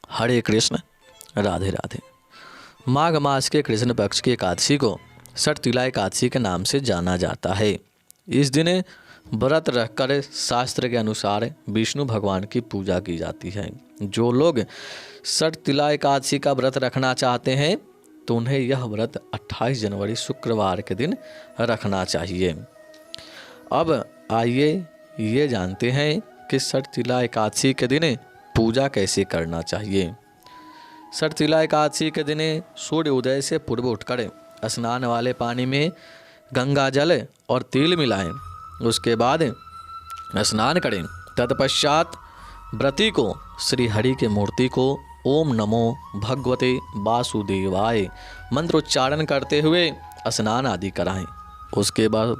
हरे कृष्ण, राधे राधे। माघ मास के कृष्ण पक्ष की एकादशी को षटतिला एकादशी के नाम से जाना जाता है। इस दिन व्रत रखकर शास्त्र के अनुसार विष्णु भगवान की पूजा की जाती है। जो लोग षटतिला एकादशी का व्रत रखना चाहते हैं तो उन्हें यह व्रत 28 जनवरी शुक्रवार के दिन रखना चाहिए। अब आइए ये जानते हैं कि षटतिला एकादशी के दिन पूजा कैसे करना चाहिए। षटतिला एकादशी के दिन सूर्य उदय से पूर्व उठकर स्नान वाले पानी में गंगा जल और तेल मिलाएं। उसके बाद स्नान करें। तत्पश्चात व्रती को श्री हरि के मूर्ति को ओम नमो भगवते वासुदेवाय मंत्रोच्चारण करते हुए स्नान आदि कराएं। उसके बाद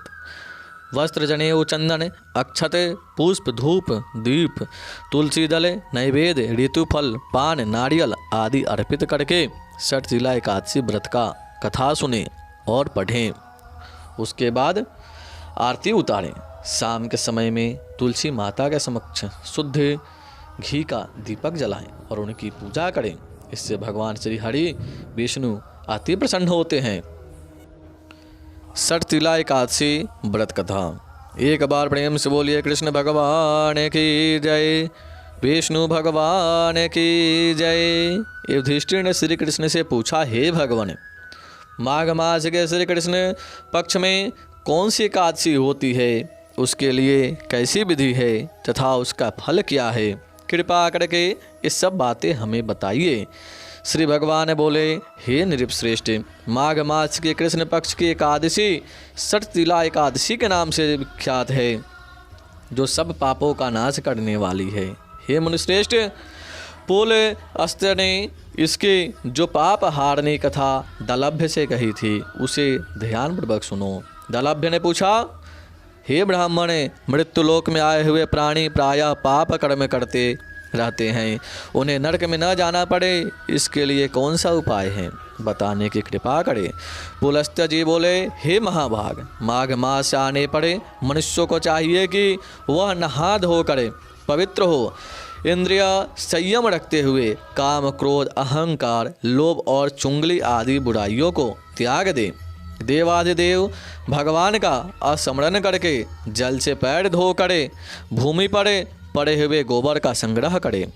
वस्त्र जनेऊ चंदन अक्षत पुष्प धूप दीप तुलसी दल नैवेद्य ऋतुफल पान नारियल आदि अर्पित करके षटतिला एकादशी व्रत का कथा सुने और पढ़ें। उसके बाद आरती उतारें। शाम के समय में तुलसी माता के समक्ष शुद्ध घी का दीपक जलाएं और उनकी पूजा करें। इससे भगवान श्री हरि विष्णु अति प्रसन्न होते हैं। षटतिला एकादशी व्रत कथा। एक बार प्रेम से बोलिए कृष्ण भगवान की जय, विष्णु भगवान की जय। युधिष्ठिर ने श्री कृष्ण से पूछा, हे भगवान, माघ मास के श्री कृष्ण पक्ष में कौन सी एकादशी होती है, उसके लिए कैसी विधि है तथा उसका फल क्या है, कृपा करके ये सब बातें हमें बताइए। श्री भगवान बोले, हे नृपश्रेष्ठ, माघ मास के कृष्ण पक्ष की एकादशी षटतिला एकादशी के नाम से विख्यात है, जो सब पापों का नाश करने वाली है। हे मुनिश्रेष्ठ, पूल अस्त्र ने इसके जो पाप हारने कथा दलभ्य से कही थी उसे ध्यानपूर्वक सुनो। दलभ्य ने पूछा, हे ब्राह्मण, मृत्युलोक में आए हुए प्राणी प्रायः पाप कर्म करते रहते हैं, उन्हें नरक में न जाना पड़े, इसके लिए कौन सा उपाय है, बताने की कृपा करे। पुलस्त्य जी बोले, हे महाभाग, माघ मास आने पर मनुष्यों को चाहिए कि वह नहा धो करे पवित्र हो, इंद्रिय संयम रखते हुए काम क्रोध अहंकार लोभ और चुंगली आदि बुराइयों को त्याग दे। देवाधिदेव भगवान का स्मरण करके जल से पैर धो करे, भूमि पर पड़े हुए गोबर का संग्रह करे,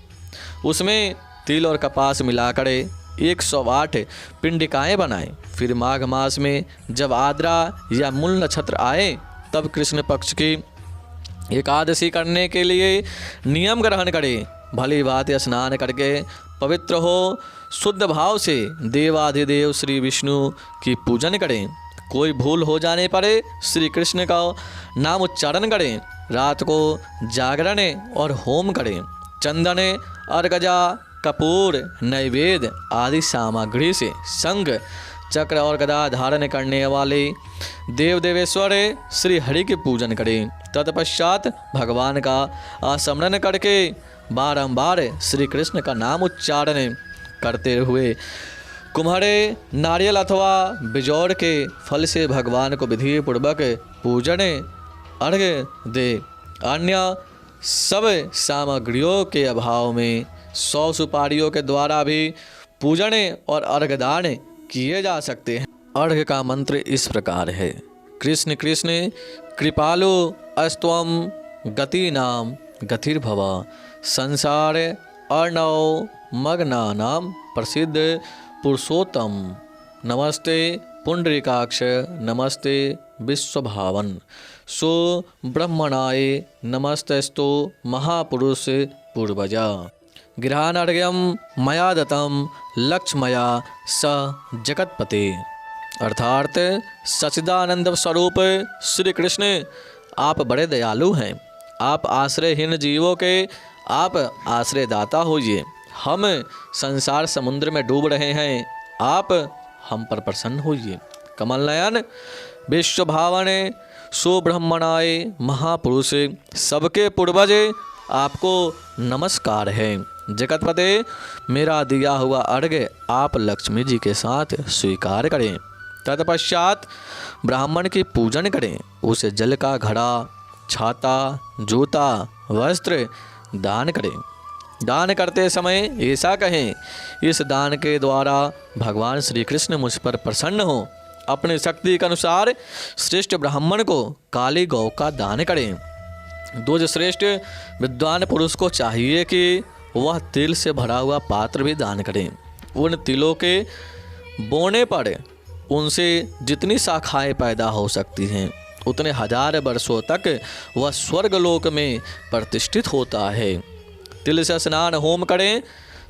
उसमें तिल और कपास मिला करे 108 पिंडिकाएँ बनाएं। फिर माघ मास में जब आद्रा या मूल नक्षत्र आए तब कृष्ण पक्ष की एकादशी करने के लिए नियम ग्रहण करें। भली बात स्नान करके पवित्र हो शुद्ध भाव से देवाधिदेव श्री विष्णु की पूजन करें। कोई भूल हो जाने पर श्री कृष्ण का नाम उच्चारण करें। रात को जागरण और होम करें। चंदन अर्गजा कपूर नैवेद्य आदि सामग्री से शंख चक्र और गदा धारण करने वाले देव देवेश्वर श्री हरि के पूजन करें। तत्पश्चात भगवान का स्मरण करके बारंबार श्री कृष्ण का नाम उच्चारण करते हुए कुम्हरे नारियल अथवा बिजौर के फल से भगवान को विधि पूर्वक पूजन अर्घ्य दे। अन्य सब सामग्रियों के अभाव में 100 सुपारियों के द्वारा भी पूजन और अर्घदान किए जा सकते हैं। अर्घ्य का मंत्र इस प्रकार है, कृष्ण कृष्ण कृपालु अस्त्वम गतिनाम गतिर्भव संसार अर्णव मग्नानाम प्रसिद्ध पुरुषोत्तम नमस्ते पुंडरीकाक्ष नमस्ते विश्वभावन सुब्रह्मणाय नमस्तस्तु महापुरुष पूर्वजा गृहानर्घ्यम मया दत्तम लक्ष्मया स जगतपते। अर्थात सच्चिदानंद स्वरूप श्री कृष्ण आप बड़े दयालु हैं। आप आश्रयहीन जीवों के आप आश्रयदाता होइए। हम संसार समुद्र में डूब रहे हैं, आप हम पर प्रसन्न होइए। कमल नयन विश्वभावन सुब्रह्मणाय महापुरुष सबके पूर्वज आपको नमस्कार है। जगतपते मेरा दिया हुआ अर्घ्य आप लक्ष्मी जी के साथ स्वीकार करें। तत्पश्चात ब्राह्मण की पूजन करें। उसे जल का घड़ा छाता जूता वस्त्र दान करें। दान करते समय ऐसा कहें, इस दान के द्वारा भगवान श्री कृष्ण मुझ पर प्रसन्न हो। अपनी शक्ति के अनुसार श्रेष्ठ ब्राह्मण को काली गौ का दान करें। दूज श्रेष्ठ विद्वान पुरुष को चाहिए कि वह तिल से भरा हुआ पात्र भी दान करें। उन तिलों के बोने पर उनसे जितनी शाखाएं पैदा हो सकती हैं उतने हजार वर्षों तक वह स्वर्गलोक में प्रतिष्ठित होता है। तिल से स्नान होम करें,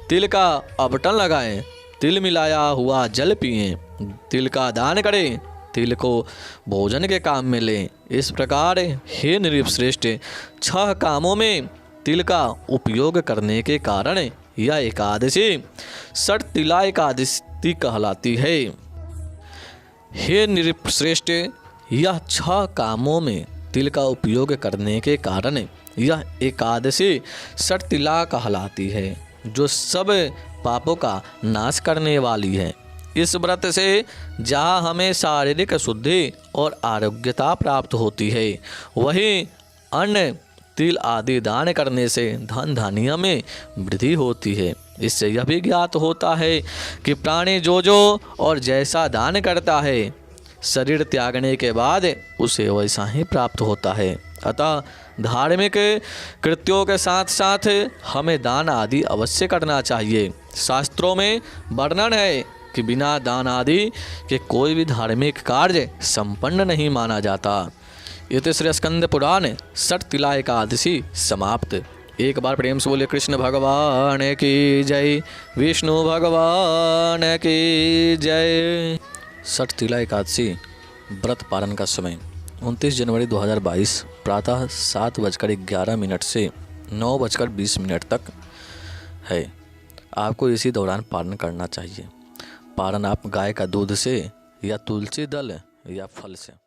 तिल का अबटन लगाएं, तिल मिलाया हुआ जल पिएं, तिल का दान करें, तिल को भोजन के काम में लें। इस प्रकार हे नृप श्रेष्ठ 6 कामों में तिल का उपयोग करने के कारण यह एकादशी षट तिला एकादशी कहलाती है। हे नृप श्रेष्ठ, यह 6 कामों में तिल का उपयोग करने के कारण यह एकादशी षट तिला कहलाती है, जो सब पापों का नाश करने वाली है। इस व्रत से जहाँ हमें शारीरिक शुद्धि और आरोग्यता प्राप्त होती है, वहीं अन्न तिल आदि दान करने से धन धान्य में वृद्धि होती है। इससे यह भी ज्ञात होता है कि प्राणी जो और जैसा दान करता है, शरीर त्यागने के बाद उसे वैसा ही प्राप्त होता है। अतः धार्मिक कृत्यों के साथ साथ हमें दान आदि अवश्य करना चाहिए। शास्त्रों में वर्णन है कि बिना दान आदि के कोई भी धार्मिक कार्य संपन्न नहीं माना जाता। इति श्री स्कंद पुराण षट तिला एकादशी समाप्त। एक बार प्रेम से बोले कृष्ण भगवान की जय, विष्णु भगवान की जय। षट तिला एकादशी व्रत पालन का समय 29 जनवरी 2022 प्रातः 7:11 से 9:20 तक है। आपको इसी दौरान पालन करना चाहिए। पालन आप गाय का दूध से या तुलसी दल या फल से।